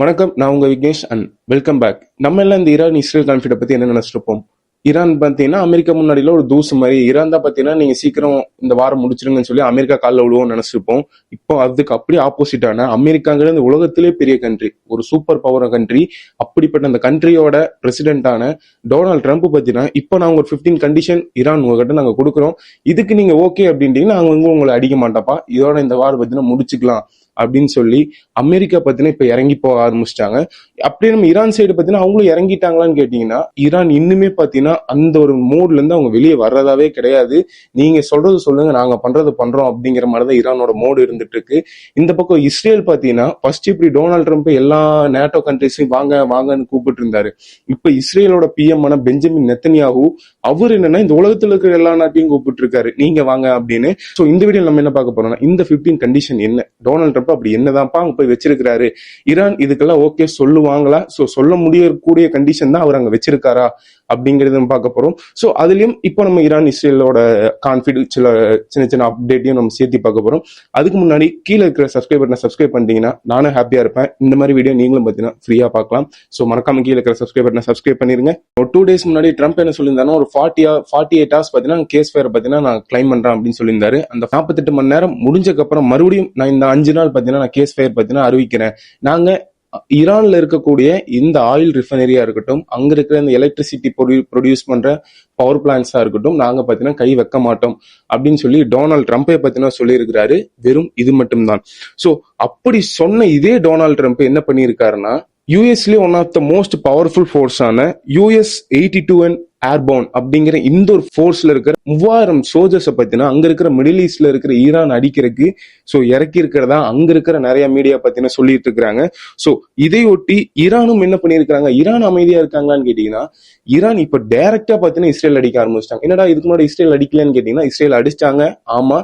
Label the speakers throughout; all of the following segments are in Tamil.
Speaker 1: வணக்கம். நான் உங்க விக்னேஷ் அண்ட் வெல்கம் பேக். நம்ம எல்லாம் இந்த ஈரான் இஸ்ரேல் கான்ஃபிளிக்ட் பத்தி என்ன நினைச்சிருப்போம்? ஈரான் பாத்தீங்கன்னா அமெரிக்கா முன்னாடியில ஒரு தூசு மாதிரி. ஈரான் தான் பாத்தீங்கன்னா நீங்க சீக்கிரம் இந்த வாரம் முடிச்சிருங்கன்னு சொல்லி அமெரிக்கா காலில் விழுவோம் நினைச்சிருப்போம். இப்போ அதுக்கு அப்படியே ஆப்போசிட்டான அமெரிக்காங்கிறது இந்த உலகத்திலே பெரிய கண்ட்ரி, ஒரு சூப்பர் பவர் கண்ட்ரி. அப்படிப்பட்ட அந்த கண்ட்ரியோட பிரசிடென்டான டொனால்ட் ட்ரம்ப் பாத்தீங்கன்னா இப்போ நாங்க ஒரு 15 கண்டிஷன் ஈரான் உங்ககிட்ட நாங்க கொடுக்குறோம், இதுக்கு நீங்க ஓகே அப்படின்ட்டீங்கன்னா நாங்க வந்து உங்களை அடிக்க மாட்டோப்பா, இதோட இந்த வாரம் பாத்தீங்கன்னா முடிச்சுக்கலாம் அப்படின்னு சொல்லி அமெரிக்கா பத்தின இப்ப இறங்கி போக ஆரம்பிச்சிட்டாங்க. அப்படியே நம்ம ஈரான் சைடு பாத்தீங்கன்னா அவங்களும் இறங்கிட்டாங்களான்னு கேட்டீங்கன்னா ஈரான் இன்னுமே பாத்தீங்கன்னா அந்த ஒரு மூட்ல இருந்து அவங்க வெளியே வர்றதாவே கிடையாது. நீங்க சொல்றது சொல்லுங்க, நாங்க பண்றது பண்றோம் அப்படிங்கிற மாதிரிதான் ஈரானோட மோடு இருந்துட்டு இருக்கு. இந்த பக்கம் இஸ்ரேல் பாத்தீங்கன்னா ஃபர்ஸ்ட் இப்படி டொனால்ட் ட்ரம்ப் எல்லா நேட்டோ கண்ட்ரிஸையும் வாங்க வாங்கன்னு கூப்பிட்டு இருந்தாரு. இப்ப இஸ்ரேலோட பிஎம் ஆன பெஞ்சமின் நெத்தன்யாஹூ அவர் என்னன்னா இந்த உலகத்துல இருக்கிற எல்லா நாட்டையும் கூப்பிட்டு இருக்காரு, நீங்க வாங்க அப்படின்னு. சோ இந்த வீடியோ நம்ம என்ன பார்க்க போறோம்னா இந்த 15 கண்டிஷன் என்ன, டொனால்ட் ட்ரம்ப் அப்படி என்னதான்ப்பா அங்க போய் வச்சிருக்காரு, ஈரான் இதுக்கெல்லாம் ஓகே சொல்லுவாங்களா, சோ சொல்ல முடியக்கூடிய கண்டிஷன் தான் அவர் அங்க வச்சிருக்காரா அப்படிங்கறத பார்க்க போறோம். சோ அதுலயும் இப்போ நம்ம ஈரான் இஸ்ரேலோட கான்ஃபிளிக்ட் சின்ன சின்ன அப்டேட்டையும் நம்ம சேர்த்து பார்க்க போறோம். அதுக்கு முன்னாடி கீழே இருக்கிற சப்ஸ்கிரைப் பட்டனை சப்ஸ்கிரைப் பண்ணிட்டீங்கன்னா நானும் ஹாப்பியா இருப்பேன். இந்த மாதிரி வீடியோ நீங்களும் பார்த்தீங்கன்னா ஃப்ரீயா பார்க்கலாம். சோ மறக்காம கீழே இருக்கிற சப்ஸ்கிரைப் பட்டனை சப்ஸ்கிரைப் பண்ணிருங்க. ஒரு 2 days முன்னாடி ட்ரம்ப் என்ன சொல்லியிருந்தாருன்னா ஒரு 48 hours பாத்தீங்கன்னா கேஸ் ஃபயர் பாத்தீங்கன்னா நான் கிளைம் பண்றேன் அப்படின்னு சொல்லியிருந்தாரு. அந்த 48 மணி நேரம் முடிஞ்சக்கு அப்புறம் மறுபடியும் நான் இந்த 5 நாள் பாத்தீங்கன்னா நான் கேஸ் ஃபயர் பாத்தீங்கன்னா அறிவிக்கிறேன். நாங்க ஈரான்ல இருக்கக்கூடிய இந்த ஆயில் ரிஃபைனரியா இருக்கட்டும், அங்க இருக்கிற இந்த எலக்ட்ரிசிட்டி ப்ரொடியூஸ் பண்ற பவர் பிளான்ஸா இருக்கட்டும், நாங்க பாத்தீங்கன்னா கை வைக்க மாட்டோம் அப்படின்னு சொல்லி டொனால்ட் ட்ரம்பே பாத்தீங்கன்னா சொல்லியிருக்கிறாரு. வெறும் இது மட்டும் தான். சோ அப்படி சொன்ன இதே டொனால்ட் ட்ரம்ப் என்ன பண்ணியிருக்காருன்னா யூஎஸ்லயே one of the most powerful ஃபோர்ஸான யூஎஸ் 82N ஏர்போன் அப்படிங்கிற இந்த ஒரு ஃபோர்ஸ்ல இருக்கிற 3000 சோல்ஜர்ஸை பத்தினா அங்க இருக்கிற மிடில் ஈஸ்ட்ல இருக்கிற ஈரான் அடிக்கிறதுக்கு சோ இறக்கி இருக்கிறதா அங்க இருக்கிற நிறைய மீடியா பத்தின சொல்லிட்டு இருக்கிறாங்க. சோ இதையொட்டி ஈரானும் என்ன பண்ணிருக்காங்க, ஈரான் அமைதியா இருக்காங்களான்னு கேட்டீங்கன்னா ஈரான் இப்ப டைரக்டா பாத்தீங்கன்னா இஸ்ரேல் அடிக்க ஆரம்பிச்சிட்டாங்க. என்னடா இதுக்கு முன்னாடி இஸ்ரேல் அடிக்கலன்னு கேட்டீங்கன்னா இஸ்ரேல் அடிச்சாங்க, ஆமா.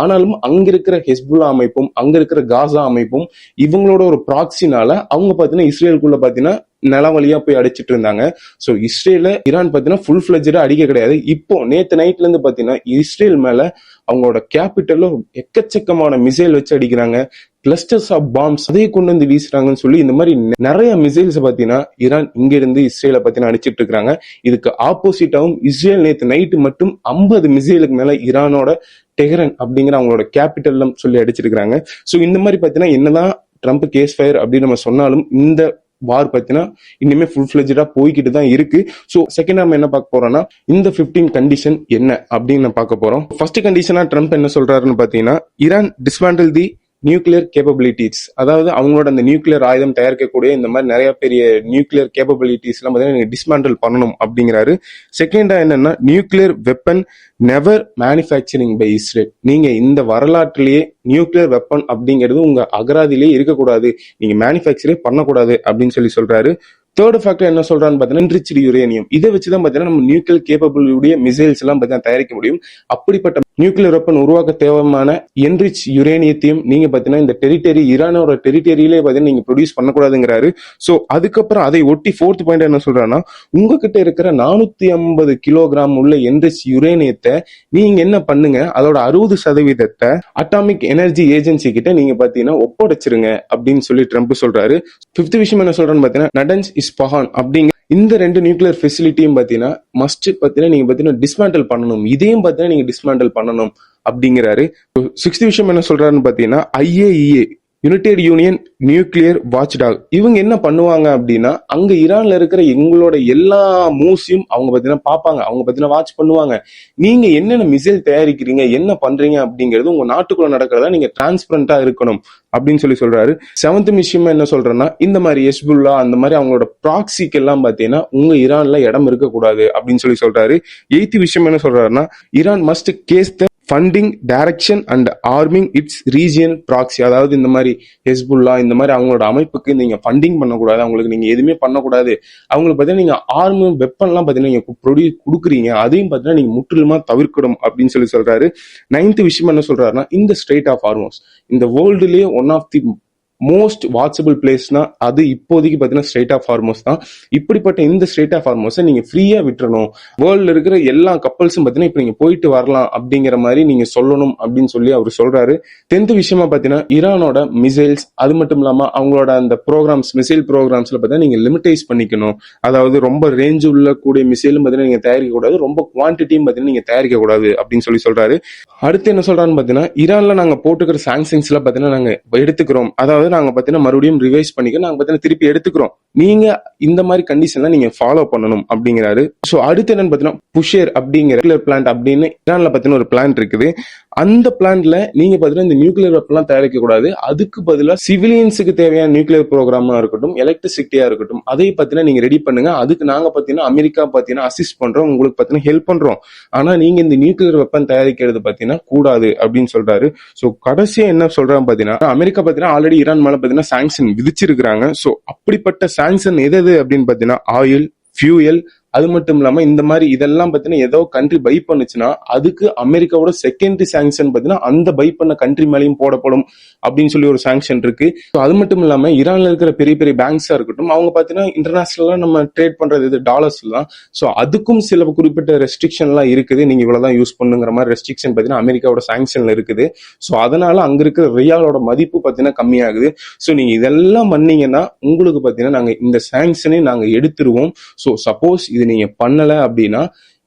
Speaker 1: ஆனாலும் அங்க இருக்கிற ஹெஸ்புல்லா அமைப்பும் அங்க இருக்கிற காசா அமைப்பும் இவங்களோட ஒரு ப்ராக்சினால அவங்க பாத்தீங்கன்னா இஸ்ரேலுக்குள்ள பாத்தீங்கன்னா நிலவழியா போய் அடிச்சிட்டு இருந்தாங்க. சோ இஸ்ரேல ஈரான் பாத்தீங்கன்னா ஃபுல் ஃபிளட்ஜா அடிக்க கிடையாது. இப்போ நேத்து நைட்ல இருந்து பாத்தீங்கன்னா இஸ்ரேல் மேல அவங்களோட கேபிட்டல்ல எக்கச்சக்கமான மிசைல் வச்சு அடிக்கிறாங்க, கிளஸ்டர்ஸ் ஆஃப் பாம்ஸ் அதை கொண்டு வந்து வீசுறாங்கன்னு சொல்லி இந்த மாதிரி நிறைய மிசைல்ஸ் பாத்தீங்கன்னா ஈரான் இங்க இருந்து இஸ்ரேல பாத்தீங்கன்னா அடிச்சிட்டு இருக்காங்க. இதுக்கு ஆப்போசிட்டாவும் இஸ்ரேல் நேத்து நைட்டு மட்டும் 50 மிசைலுக்கு மேல ஈரானோட டெஹரன் அப்படிங்கிற அவங்களோட கேபிட்டல் சொல்லி அடிச்சிருக்காங்க. சோ இந்த மாதிரி பாத்தீங்கன்னா என்னதான் ட்ரம்ப் கேஸ் ஃபயர் அப்படின்னு நம்ம சொன்னாலும் இந்த வார் பாத்தீங்கன்னா இன்னுமே ஃபுல் ஃபிளட்ஜா போய்கிட்டு தான் இருக்கு. சோ செகண்ட் நம்ம என்ன பார்க்க போறோம்னா இந்த 15 கண்டிஷன் என்ன அப்படின்னு பார்க்க போறோம். ஃபர்ஸ்ட் கண்டிஷனா ட்ரம்ப் என்ன சொல்றாருன்னு பாத்தீங்கன்னா ஈரான் டிஸ்மேண்டில் தி நியூக்ளியர் கேப்பபிலிட்டிஸ், அதாவது அவங்களோட அந்த நியூக்ளியர் ஆயுதம் தயாரிக்கக்கூடிய இந்த மாதிரி நிறைய பெரிய நியூக்ளியர் கேப்பபிலிட்டிஸ் எல்லாம் பாத்தீங்கன்னா டிஸ்மேண்டில் பண்ணணும் அப்படிங்கிறாரு. செகண்டா என்னன்னா nuclear weapon never manufacturing by Israel, நீங்க இந்த வரலாற்றிலேயே நியூக்ளியர் வெப்பன் அப்படிங்கிறது உங்க அகராதிலேயே இருக்கக்கூடாது, நீங்க மேனுஃபேக்சரே பண்ணக்கூடாது அப்படின்னு சொல்றாரு. தேர்ட் ஃபேக்டர் என்ன சொல்றான்னு பாத்தீங்கன்னா என்ரிச்டு யுரேனியம், இதை வச்சுதான் பாத்தீங்கன்னா நம்ம நியூக்ளியர் கேப்பபிலிட்டியுடைய மிசைல்ஸ் எல்லாம் பாத்தீங்கன்னா தயாரிக்க முடியும். அப்படிப்பட்ட நியூக்ளியர் வெப்பன் உருவாக்க தேவையான என்ரிச் யுரேனியத்தையும் நீங்க பாத்தீங்கன்னா இந்த டெரிட்டரி ஈரானோட டெரிட்டரியிலே பாத்தீங்கன்னா நீங்க ப்ரொடியூஸ் பண்ணக்கூடாதுங்கிறாரு. சோ அதுக்கப்புறம் அதை ஒட்டி ஃபோர்த் பாயிண்ட் என்ன சொல்றாருன்னா உங்ககிட்ட இருக்கிற 450 கிலோகிராம் உள்ள என்ரிச் யுரேனியத்தை நீங்க என்ன பண்ணுங்க, அதோட 60% அட்டாமிக் எனர்ஜி ஏஜென்சி கிட்ட நீங்க பாத்தீங்கன்னா ஒப்படைச்சிருங்க அப்படின்னு சொல்லி ட்ரம்ப் சொல்றாரு. ஃபிஃப்த் விஷயம் என்ன சொல்றான்னு பாத்தீங்கன்னா நடன்ஸ் இஸ்பஹான் அப்படிங்கிற இந்த 2 நியூக்ளியர் ஃபெசிலிட்டியும் பாத்தீங்கன்னா மஸ்ட் பாத்தீங்கன்னா நீங்க பாத்தீங்கன்னா டிஸ்மேண்டில் பண்ணணும், இதையும் பாத்தீங்கன்னா நீங்க டிஸ்மேண்டில் பண்ணணும் அப்படிங்கிறாரு. 6th விஷயம் என்ன சொல்றாருன்னு பாத்தீங்கன்னா IAEA United union nuclear watchdog, இவங்க என்ன பண்ணுவாங்க அப்படின்னா அங்க ஈரான்ல இருக்கிற எங்களோட எல்லா மூவ்ஸையும் அவங்க பாத்தீங்கன்னா பாப்பாங்க, அவங்க பாத்தீங்கன்னா வாட்ச் பண்ணுவாங்க. நீங்க என்னென்ன மிசைல் தயாரிக்கிறீங்க என்ன பண்றீங்க அப்படிங்கிறது உங்க நாட்டுக்குள்ள நடக்கிறதா நீங்க டிரான்ஸ்பரண்டா இருக்கணும் அப்படின்னு சொல்றாரு. 7th விஷயம் என்ன சொல்றேன்னா இந்த மாதிரி ஹெஸ்புல்லா அந்த மாதிரி அவங்களோட ப்ராக்சிக்கு எல்லாம் பாத்தீங்கன்னா உங்க ஈரான்ல இடம் இருக்கக்கூடாது அப்படின்னு சொல்றாரு. 8th விஷயம் என்ன சொல்றாருன்னா Iran must cease the funding direction and arming its region proxy, அதாவது இந்த மாதிரி ஹெஸ்புல்லா இந்த மாதிரி அவங்களோட அமைப்புக்கு நீங்க ஃபண்டிங் பண்ணக்கூடாது, அவங்களுக்கு நீங்க எதுவுமே பண்ணக்கூடாது, அவங்களுக்கு பார்த்தீங்கன்னா நீங்க ஆர்மி வெப்பன் எல்லாம் பார்த்தீங்கன்னா நீங்க ப்ரொடியூஸ் கொடுக்குறீங்க, அதையும் பார்த்தீங்கன்னா நீங்க முற்றிலுமா தவிர்க்கணும் அப்படின்னு சொல்றாரு. 9th விஷயம் என்ன சொல்றாருன்னா இந்த ஸ்ட்ரெயிட் ஆஃப் ஹார்மோஸ் இந்த வேர்ல்டுலயே one of the most watchable பிளேஸ்னா அது இப்போதைக்கு பார்த்தீங்கன்னா ஸ்ட்ரெயிட் ஆஃப் ஹார்மோஸ் தான். இப்படிப்பட்ட இந்த ஸ்ட்ரெயிட் ஆஃப் ஹார்மோஸை நீங்க ஃப்ரீயா விட்டுறணும். வேர்ல்ட்ல இருக்கிற எல்லா கப்பல்ஸும் பார்த்தீங்கன்னா இப்போ நீங்க போயிட்டு வரலாம் அப்படிங்கிற மாதிரி நீங்க சொல்லணும் அப்படின்னு சொல்லி அவர் சொல்றாரு. 10th விஷயமா பார்த்தீங்கன்னா ஈரானோட மிசைல்ஸ், அது மட்டும் இல்லாம அவங்களோட அந்த ப்ரோக்ராம்ஸ், மிசைல் ப்ரோக்ராம்ஸ்ல பார்த்தீங்கன்னா நீங்க லிமிட்டைஸ் பண்ணிக்கணும். அதாவது ரொம்ப ரேஞ்ச் உள்ள கூடிய மிசைலும் பார்த்தீங்கன்னா நீங்க தயாரிக்க கூடாது, ரொம்ப குவான்டிட்டியும் பார்த்தீங்கன்னா நீங்க தயாரிக்க கூடாது அப்படின்னு சொல்லி சொல்றாரு. அடுத்து என்ன சொல்றான்னு பார்த்தீங்கன்னா ஈரான்ல நாங்க போட்டுக்கிற சாங்ஷன்ஸ்ல பார்த்தீங்கன்னா நாங்க எடுத்துக்கிறோம், அதாவது நாங்க பார்த்தீங்கன்னா மறுபடியும் ரிவைஸ் பண்ணிக்க நாங்க பார்த்தீங்கன்னா திருப்பி எடுத்துக்கிறோம், நீங்க இந்த மாதிரி கண்டிஷன்ல நீங்க ஃபாலோ பண்ணணும் அப்படிங்கிறாரு. ஸோ அடுத்து என்னன்னு பார்த்தீங்கன்னா புஷேர் அப்படிங்கிற பிளான்ட் அப்படின்னு ஈரான்ல பார்த்தீங்கன்னா ஒரு பிளான்ட் இருக்குது. அந்த பிளான்ட்ல நீங்க பார்த்தீங்கன்னா இந்த நியூக்ளியர் வெப்பன்லாம் தயாரிக்க கூடாது, அதுக்கு பதிலாக சிவிலியன்ஸுக்கு தேவையான நியூக்ளியர் ப்ரோக்ராமா இருக்கட்டும், எலக்ட்ரிசிட்டியா இருக்கட்டும், அதை பார்த்தீங்கன்னா நீங்க ரெடி பண்ணுங்க. அதுக்கு நாங்க பார்த்தீங்கன்னா அமெரிக்கா பார்த்தீங்கன்னா அசிஸ்ட் பண்றோம், உங்களுக்கு பார்த்தீங்கன்னா ஹெல்ப் பண்றோம். ஆனா நீங்க இந்த நியூக்ளியர் வெப்பன் தயாரிக்கிறது பார்த்தீங்கன்னா கூடாது அப்படின்னு சொல்றாரு. ஸோ கடைசியா என்ன சொல்றாங்க பார்த்தீங்கன்னா அமெரிக்கா பார்த்தீங்கன்னா ஆல்ரெடி ஈரான் மேல பார்த்தீங்கன்னா சாங்ஷன் விதிச்சிருக்காங்க. ஸோ அப்படிப்பட்ட சாங்ஷன் எது அப்படின்னு பார்த்தீங்கன்னா ஆயில், ஃபியூயல், அது மட்டும் இல்லாம இந்த மாதிரி இதெல்லாம் பார்த்தீங்கன்னா ஏதோ கண்ட்ரி பை பண்ணுச்சுன்னா அதுக்கு அமெரிக்காவோட செகண்டரி சாங்ஷன் பார்த்தீங்கன்னா அந்த பை பண்ண கண்ட்ரி மேலேயும் போடப்படும் அப்படின்னு சொல்லி ஒரு சாங்ஷன் இருக்கு. அது மட்டும் இல்லாம ஈரான்ல இருக்கிற பெரிய பெரிய பேங்க்ஸா இருக்கட்டும், அவங்க பார்த்தீங்கன்னா இன்டர்நேஷனலா நம்ம ட்ரேட் பண்றது இது டாலர்ஸ் தான். ஸோ அதுக்கும் சில குறிப்பிட்ட ரெஸ்ட்ரிக்ஷன் எல்லாம் இருக்குது, நீங்க இவ்வளவுதான் யூஸ் பண்ணுங்கிற மாதிரி ரெஸ்ட்ரிக்ஷன் பார்த்தீங்கன்னா அமெரிக்காவோட சாங்ஷன்ல இருக்குது. ஸோ அதனால அங்க இருக்கிற ரியாலோட மதிப்பு பார்த்தீங்கன்னா கம்மியாகுது. ஸோ நீங்க இதெல்லாம் பண்ணீங்கன்னா உங்களுக்கு பார்த்தீங்கன்னா நாங்க இந்த சாங்ஷனை நாங்க எடுத்துருவோம். ஸோ சப்போஸ் இது நீங்க பண்ணல அப்படின்னா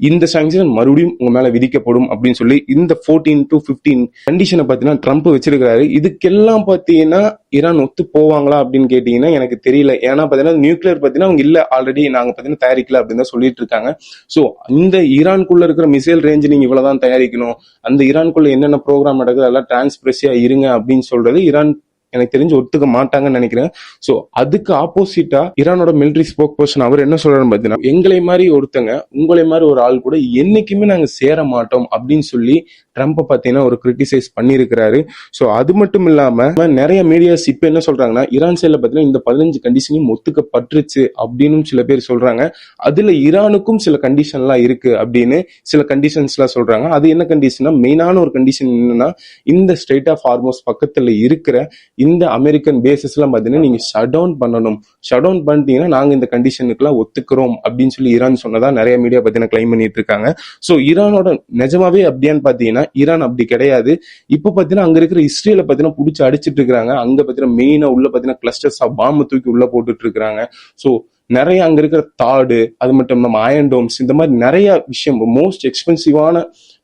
Speaker 1: இந்த சாங்ஷன் மறுபடியும் உங்க மேல விதிக்கப்படும் அப்படின்னு சொல்லி இந்த 14 to 15 கண்டிஷனை பார்த்தீங்கன்னா ட்ரம்ப் வச்சிருக்காரு. இதுக்கெல்லாம் பார்த்தீங்கன்னா ஈரான் ஒத்து போவாங்களா அப்படின்னு கேட்டீங்கன்னா எனக்கு தெரியல. ஏன்னா பார்த்தீங்கன்னா நியூக்ளியர் பார்த்தீங்கன்னா அவங்க இல்ல, ஆல்ரெடி நாங்க பார்த்தீங்கன்னா தயாரிக்கல அப்படின்னு தான் சொல்லிட்டு இருக்காங்க. ஸோ இந்த ஈரானுக்குள்ள இருக்கிற மிசைல் ரேஞ்ச் நீங்க இவ்வளவுதான் தயாரிக்கணும், அந்த ஈரானுக்குள்ள என்னென்ன ப்ரோக்ராம் நடக்குது அதெல்லாம் டிரான்ஸ்பரன்சியா இருங்க அப்படின்னு சொல்றது ஈரான் எனக்கு தெரிஞ்சு ஒத்துக்க மாட்டாங்கன்னு நினைக்கிறேன். சோ அதுக்கு ஆப்போசிட்டா ஈரானோட மிலிட்டரி ஸ்போக் பர்சன் அவர் என்ன சொல்றாரு பாத்தீங்கன்னா எங்களை மாதிரி ஒருத்தங்க உங்களை மாதிரி ஒரு ஆள் கூட என்னைக்குமே நாங்க சேர மாட்டோம் அப்படின்னு சொல்லி ட்ரம்ப் பாத்தீங்கன்னா ஒரு கிரிட்டிசைஸ் பண்ணிருக்கிறாரு. சோ அது மட்டும் இல்லாம நிறைய மீடியாஸ் இப்ப என்ன சொல்றாங்கன்னா ஈரான் சைட்ல பாத்தீங்கன்னா இந்த 15 கண்டிஷனையும் ஒத்துக்கப்பட்டுருச்சு அப்படின்னு சில பேர் சொல்றாங்க. அதுல ஈரானுக்கும் சில கண்டிஷன் எல்லாம் இருக்கு அப்படின்னு சில கண்டிஷன்ஸ் எல்லாம் சொல்றாங்க. அது என்ன கண்டிஷனா, மெயினான ஒரு கண்டிஷன் என்னன்னா இந்த ஸ்ட்ரெயிட் ஆஃப் ஹார்மோஸ் பக்கத்துல இருக்கிற இந்த அமெரிக்கன் பேசஸ் எல்லாம் பாத்தீங்கன்னா நீங்க ஷட் டவுன் பண்ணணும், ஷட் டவுன் பண்ணிட்டீங்கன்னா நாங்க இந்த கண்டிஷனுக்கு எல்லாம் ஒத்துக்கிறோம் அப்படின்னு சொல்லி ஈரான் சொன்னதா நிறைய மீடியா பாத்தீங்கன்னா கிளைம் பண்ணிட்டு இருக்காங்க. சோ ஈரானோட நிஜமாவே அப்படியான்னு பாத்தீங்கன்னா ஈரான் அப்படி கிடையாது. இப்ப பாத்தீங்கன்னா அங்க இருக்கிற இஸ்ரேல பாத்தீங்கன்னா புடிச்சு அடிச்சிட்டு இருக்காங்க. அங்க பாத்தீங்கன்னா மெயினா உள்ள பாத்தீங்கன்னா கிளஸ்டர்ஸ் ஆஃப் பாம்பு தூக்கி உள்ள போட்டுட்டு இருக்காங்க. சோ நிறைய அங்க இருக்கிற தாடு, அது மட்டும் இல்லாம அயன் டோம்ஸ், இந்த மாதிரி நிறைய விஷயம் மோஸ்ட் எக்ஸ்பென்சிவான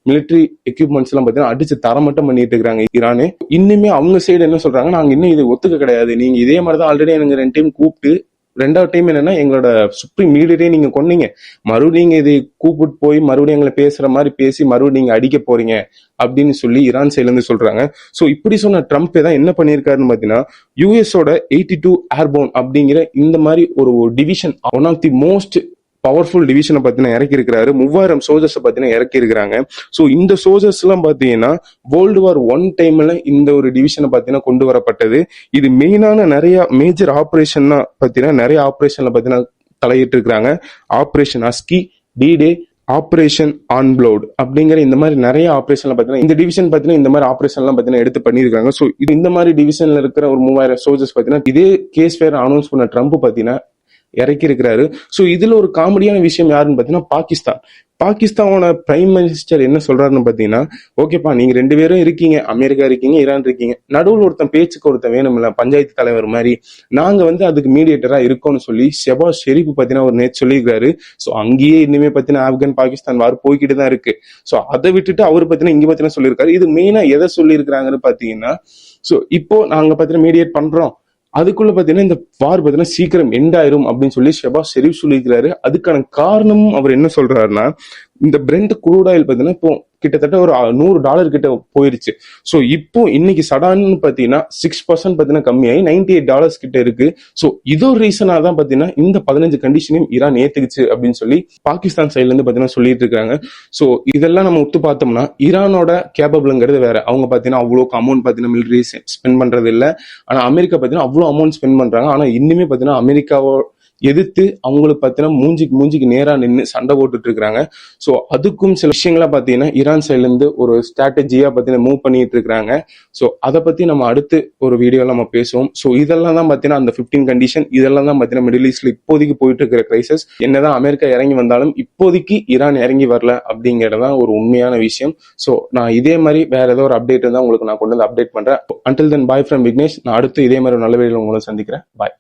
Speaker 1: மிலிட்டரி எக்யூப்மெண்ட்ஸ் எல்லாம் பாத்தீங்கன்னா அடிச்சு தரமட்டம் பண்ணிட்டு இருக்காங்க ஈரானு. இன்னுமே அவங்க சைடு என்ன சொல்றாங்க, நாங்க இன்னும் இது ஒத்துக்க கிடையாது, நீங்க இதே மாதிரிதான் ஆல்ரெடி எனக்கு 2 டைம் கூப்பிட்டு, ரெண்டாவது டைம் என்னன்னா எங்களோட சுப்ரீம் லீடரே நீங்க கொன்னீங்க, மறுபடியும் நீங்க இதை கூப்பிட்டு போய் மறுபடியும் எங்களை பேசுற மாதிரி பேசி மறுபடியும் நீங்க அடிக்க போறீங்க அப்படின்னு சொல்லி ஈரான் சைட்ல இருந்து சொல்றாங்க. சோ இப்படி சொன்ன ட்ரம்ப் தான் என்ன பண்ணிருக்காருன்னு பாத்தீங்கன்னா யூஎஸோட 82 ஏர்போன் அப்படிங்கிற இந்த மாதிரி ஒரு division, one of the most powerful டிவிஷனை பார்த்தீங்கன்னா இறக்கி இருக்கிறாரு. 3000 சோல்ஜர்ஸ் பார்த்தீங்கன்னா இறக்கி இருக்கிறாங்க. ஸோ இந்த சோல்ஜர்ஸ் எல்லாம் பார்த்தீங்கன்னா வேர்ல்டு வார் 1 டைம்ல இந்த ஒரு டிவிஷனை பார்த்தீங்கன்னா கொண்டு வரப்பட்டது. இது மெயினான நிறைய மேஜர் ஆப்ரேஷன் பார்த்தீங்கன்னா நிறைய ஆப்ரேஷன்ல பார்த்தீங்கன்னா தலையிட்டு இருக்கிறாங்க. ஆப்ரேஷன் அஸ்கி, டி-டே, ஆப்ரேஷன் ஆன்ப்ளோட் அப்படிங்கிற இந்த மாதிரி நிறைய ஆப்ரேஷன்ல பாத்தீங்கன்னா இந்த டிவிஷன் பாத்தீங்கன்னா இந்த மாதிரி ஆப்ரேஷன் எல்லாம் பாத்தீங்கன்னா எடுத்து பண்ணிருக்காங்க. சோ இது இந்த மாதிரி டிவிஷன்ல இருக்கிற ஒரு 3000 சோல்ஜர்ஸ் பாத்தீங்கன்னா இதே கேஸ் ஃபேர் அனௌன்ஸ் பண்ண ட்ரம்ப் பாத்தீங்கன்னா இறக்கி இருக்கிறாரு. சோ இதுல ஒரு காமெடியான விஷயம் யாருன்னு பாத்தீங்கன்னா பாகிஸ்தானோட பிரைம் மினிஸ்டர் என்ன சொல்றாருன்னு பாத்தீங்கன்னா, ஓகேப்பா நீங்க 2 பேரும் இருக்கீங்க, அமெரிக்கா இருக்கீங்க, ஈரான் இருக்கீங்க, நடுவில் ஒருத்தன் பேச்சுக்கு ஒருத்தன் வேணும் இல்ல, பஞ்சாயத்து தலைவர் மாதிரி நாங்க அதுக்கு மீடியேட்டரா இருக்கோம்னு சொல்லி ஷெபாஸ் ஷெரீப் பாத்தீங்கன்னா ஒரு நேற்று சொல்லியிருக்காரு. சோ அங்கேயே இனிமே பாத்தீங்கன்னா ஆப்கான் பாகிஸ்தான் வார் போய்கிட்டு தான் இருக்கு. சோ அதை விட்டுட்டு அவர் பாத்தீங்கன்னா இங்க பாத்தீங்கன்னா சொல்லியிருக்காரு. இது மெயினா எதை சொல்லியிருக்காங்கன்னு பாத்தீங்கன்னா, சோ இப்போ நாங்க பாத்தீங்கன்னா மீடியேட் பண்றோம், அதுக்குள்ள பாத்தீங்கன்னா இந்த வார் பாத்தீங்கன்னா சீக்கிரம் எண்ட் ஆயிரும் அப்படின்னு சொல்லி ஷெபாஸ் ஷெரீப் சொல்லியிருக்கிறாரு. அதுக்கான காரணமும் அவர் என்ன சொல்றாருன்னா, இந்த பிரெண்ட் குரூட் ஆயில் பாத்தீங்கன்னா இப்போ கிட்டத்தட்ட ஒரு $100 கிட்ட போயிருச்சு. சோ இப்போ இன்னைக்கு சடான்னு பாத்தீங்கன்னா 6% பாத்தீங்கன்னா கம்மியாகி $98 கிட்ட இருக்கு. சோ இது ஒரு ரீசனா தான் பாத்தீங்கன்னா இந்த 15 கண்டிஷனையும் ஈரான் ஏத்துக்குச்சு அப்படின்னு சொல்லி பாகிஸ்தான் சைட்ல இருந்து பாத்தீங்கன்னா சொல்லிட்டு இருக்காங்க. சோ இதெல்லாம் நம்ம ஒத்து பார்த்தோம்னா ஈரானோட கேபபிள்ங்கிறது வேற. அவங்க பாத்தீங்கன்னா அவ்வளோக்கு அமௌண்ட் பாத்தீங்கன்னா மிலிட்டரி ஸ்பெண்ட் பண்றது இல்ல. ஆனா அமெரிக்கா பாத்தீங்கன்னா அவ்வளவு அமௌண்ட் ஸ்பெண்ட் பண்றாங்க. ஆனா இன்னுமே பாத்தீங்கன்னா அமெரிக்காவோ எதிர்த்து அவங்களுக்கு பார்த்தீங்கன்னா மூஞ்சிக்கு நேரா நின்று சண்டை போட்டுட்டு இருக்காங்க. ஸோ அதுக்கும் சில விஷயங்களா பார்த்தீங்கன்னா ஈரான் சைட்ல இருந்து ஒரு ஸ்ட்ராட்டஜியா பார்த்தீங்கன்னா மூவ் பண்ணிட்டு இருக்காங்க. ஸோ அதை பத்தி நம்ம அடுத்து ஒரு வீடியோல நம்ம பேசுவோம். ஸோ இதெல்லாம் தான் பார்த்தீங்கன்னா அந்த 15 கண்டிஷன், இதெல்லாம் தான் பார்த்தீங்கன்னா மிடில் ஈஸ்ட்ல இப்போதைக்கு போயிட்டு இருக்கிற கிரைசஸ். என்னதான் அமெரிக்கா இறங்கி வந்தாலும் இப்போதைக்கு ஈரான் இறங்கி வரல அப்படிங்கறதான் ஒரு உண்மையான விஷயம். ஸோ நான் இதே மாதிரி வேற ஏதோ ஒரு அப்டேட் இருந்தால் உங்களுக்கு நான் கொண்டு வந்து அப்டேட் பண்றேன். Until then bye from Vignesh. நான் அடுத்து இதே மாதிரி ஒரு நல்ல வீடியோல உங்களை சந்திக்கிறேன். பாய்.